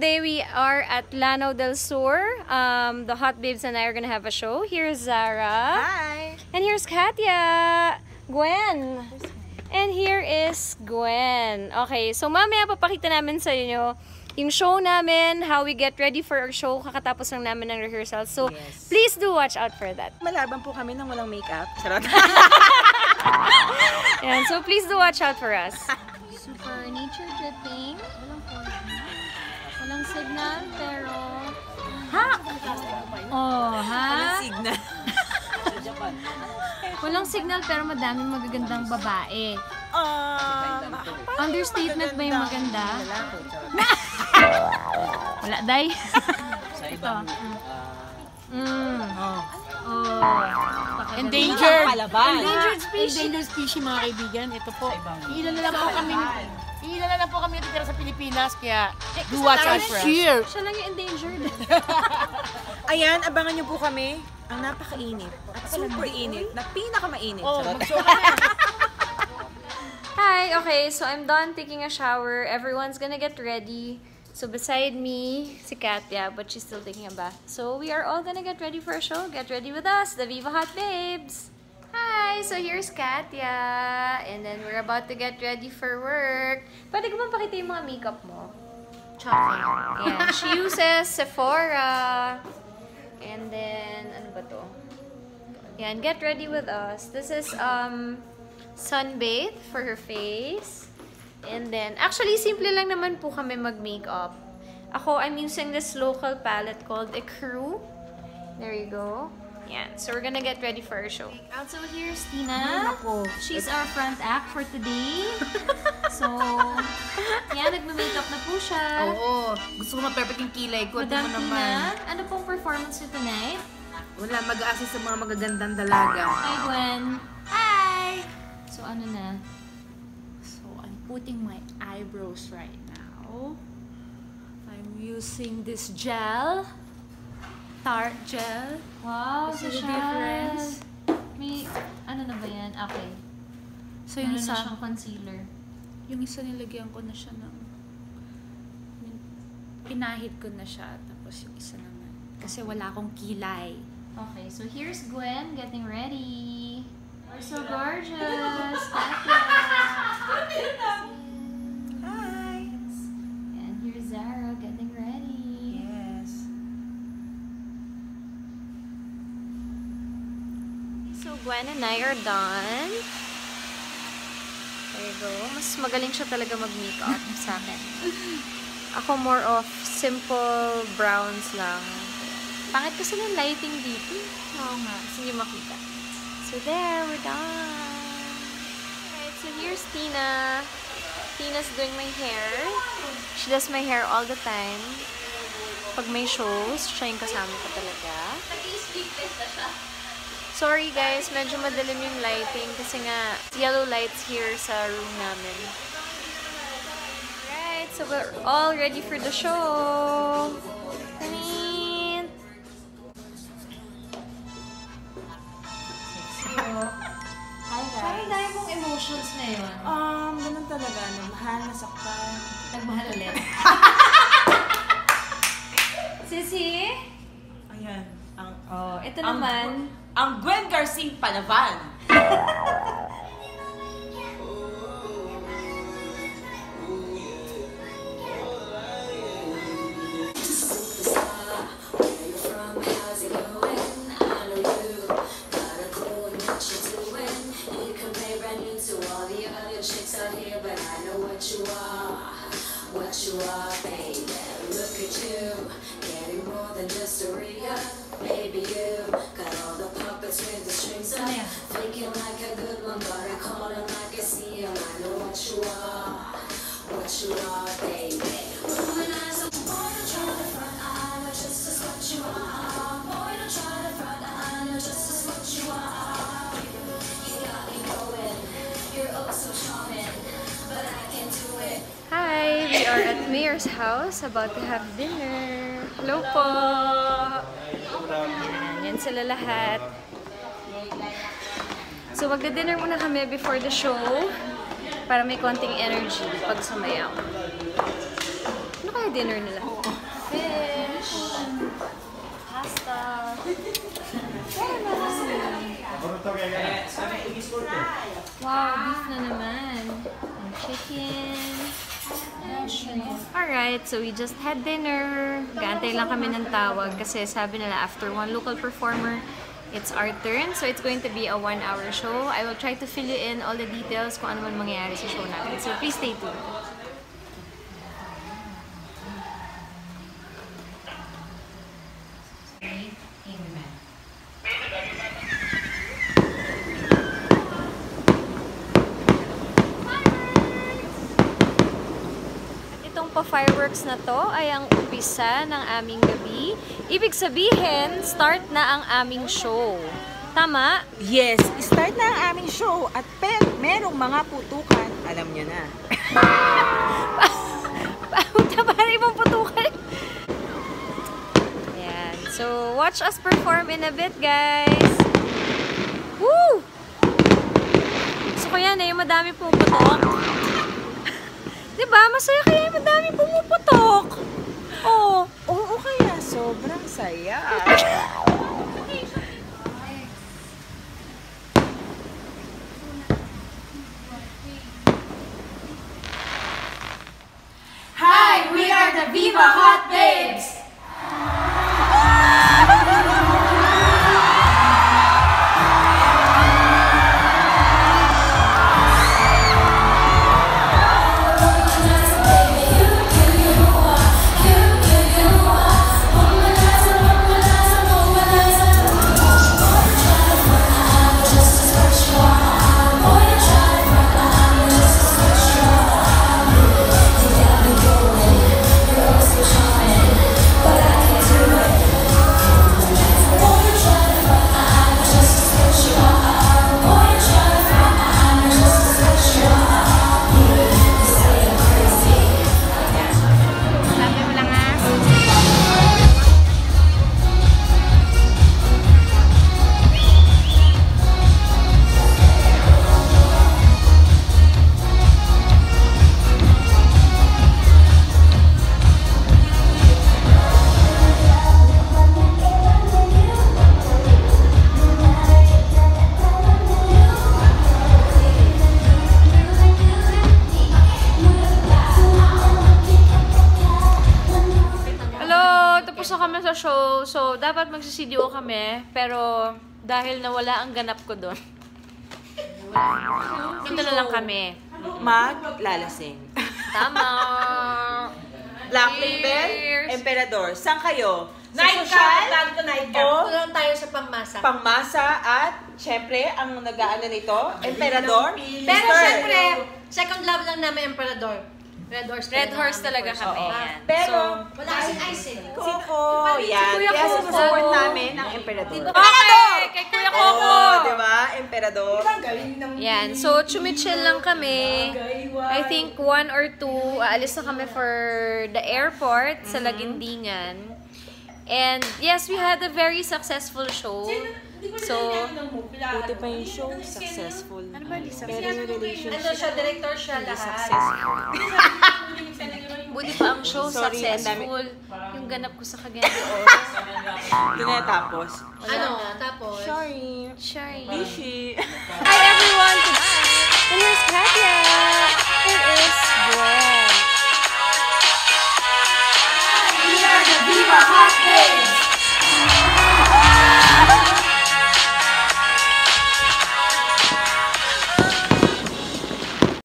today we are at Lanao del Sur. The Hot Babes and I are gonna have a show. Here's Zara. Hi! And here's Katya. Gwen. And here is Gwen. Okay, so mamaya papakita namin sa inyo yung show namin, how we get ready for our show. Kakatapos lang namin ng rehearsal. So, Yes. please do watch out for that. Malaban po kami ng walang makeup. Charot. Yan, so please do watch out for us. Super nature dripping. Walang signal, pero... Ha? Oh, ha? Walang signal. Walang signal, pero madaming magagandang babae. Understatement ba yung maganda? Wala, day. Ito. Endangered. Endangered species. Endangered species, mga kaibigan. Ito po. Ilan na lang po kami natitira sa Pilipinas, kaya do watch out for us. Here. Siya lang yung endangered. Ayan, abangan niyo po kami. Ang napakainit. At super init. Na pinakamainit. Oh, Charot. mag-show ka na. Hi, okay, so I'm done taking a shower. Everyone's gonna get ready. So beside me, si Katya, but she's still taking a bath. So we are all gonna get ready for a show. Get ready with us, the Viva Hot Babes. Hi, so here's Katya. And then we're about to get ready for work. Pwede ko bang pakita yung mga makeup mo? Chocolate. Yeah, she uses Sephora. And then, ano ba to? Yan, get ready with us. This is, sunbathe for her face. And then, actually, simple lang naman po kami mag-makeup. Ako, I'm using this local palette called Ecru. There you go. Yan. So, we're gonna get ready for our show. Also, here's Tina. She's our front act for today. So, yan, nagme-makeup na po siya. Oo. Gusto ko ma-perfect yung kilay ko. Ito Madam mo naman. Tina, ano pong performance niyo tonight? Wala, mag-a-assist sa mga magagandang dalaga. Hi, Gwen. Hi! So, ano na? So, I'm putting my eyebrows right now. I'm using this gel. Tarte gel. Wow, See the social. difference? May, ano na ba yan? Okay. So, yung Meron na isa, siyang concealer. yung isa nilagyan ko na siya ng... Pinahid ko na siya. Tapos yung isa naman. Kasi wala akong kilay. Okay, so here's Gwen getting ready. We're so gorgeous. Katya. Hi! And here's Zara getting ready. Yes. So Gwen and I are done. There you go. Mas magaling siya talaga mag-makeup sa akin. Ako more of simple browns lang. Pangit kasi ng lighting dito. Oo nga. Kasi hindi makita. So there, we're done. Alright, so here's Tina. Tina's doing my hair. She does my hair all the time. Pag may shows, siya yung kasama ko talaga. Sorry guys, medyo madilim yung lighting kasi nga yellow lights here sa room namin. Alright, so we're all ready for the show. Hi guys. Parang dahil mong emotions na yun. Ganun talaga. Mahal, nasaktan. Nagmahal ulit. Sisi? Ayan. Ito naman. Ang Gwen Garcing Palavan. What you are, baby. Look at you, getting more than just a Rhea. Baby, you got all the puppets with the strings up. Thinking like a good one, but I call them like I see them. I know what you are, baby. Moving eyes, boy, don't try to front. I know just as what you are. Boy, don't try to front. I know just as what you are. You got me going. You're oh so charming, but I can't do it. Hi! We are at Mayor's house about to have dinner. Hello po! Yan sila lahat. So magda-dinner muna kami before the show para may konting energy pag sumayaw. Ano kaya yung dinner nila? Fish. Pasta. Wow, beef na naman. And chicken. Alright, so we just had dinner. Gaantay lang kami ng tawag kasi sabi nila after one local performer, it's our turn. So it's going to be a 1-hour show. I will try to fill you in all the details kung ano man mangyayari sa show natin. So please stay tuned. Pa-fireworks na to ay ang umpisa ng aming gabi. Ibig sabihin, start na ang aming show. Tama? Yes, start na ang aming show at merong mga putukan. Alam niyo na. Para ibang putukan. Ayan. So, watch us perform in a bit, guys. Woo! Gusto ko yan yung madami pumuputok. Diba? Masaya kaya yung madami pumuputok. Oo. Oo, kaya sobrang saya. Hi, we are the Viva Hot Babes! Show, so dapat magsi-CDO kami, pero dahil nawala ang ganap ko doon, dito na lang kami. Maglalasing. Tama! Black Label, Emperador. Saan kayo? Night cap, lagi ko night cap. O Ito lang tayo sa pangmasa. pangmasa at syempre ang nag-aano nito, Emperador. Pero syempre, second love lang namin Emperador. Red Horse talaga kami. Yan. Pero, wala kasing ice eh. Coco, yan. Kuya Kaya Coco. support namin ang Emperador. Okay! Kay Kuya Coco! Oo, di ba? Emperador. Yan. So, chumichill lang kami. I think 1 or 2, aalis na kami for the airport sa Lagindingan. And yes, we had a very successful show. So, Buti pa yung show, successful. ano ba di Pero yung relationship, Ano siya, director siya lahat. successful. buti pa ang show Sorry, ang dami. successful. Yung ganap ko sa Cagayan de Oro. Hindi na tapos. Ano, tapos? Sorry. Sorry. Bishi. Hi everyone! Goodbye! And here's Katya!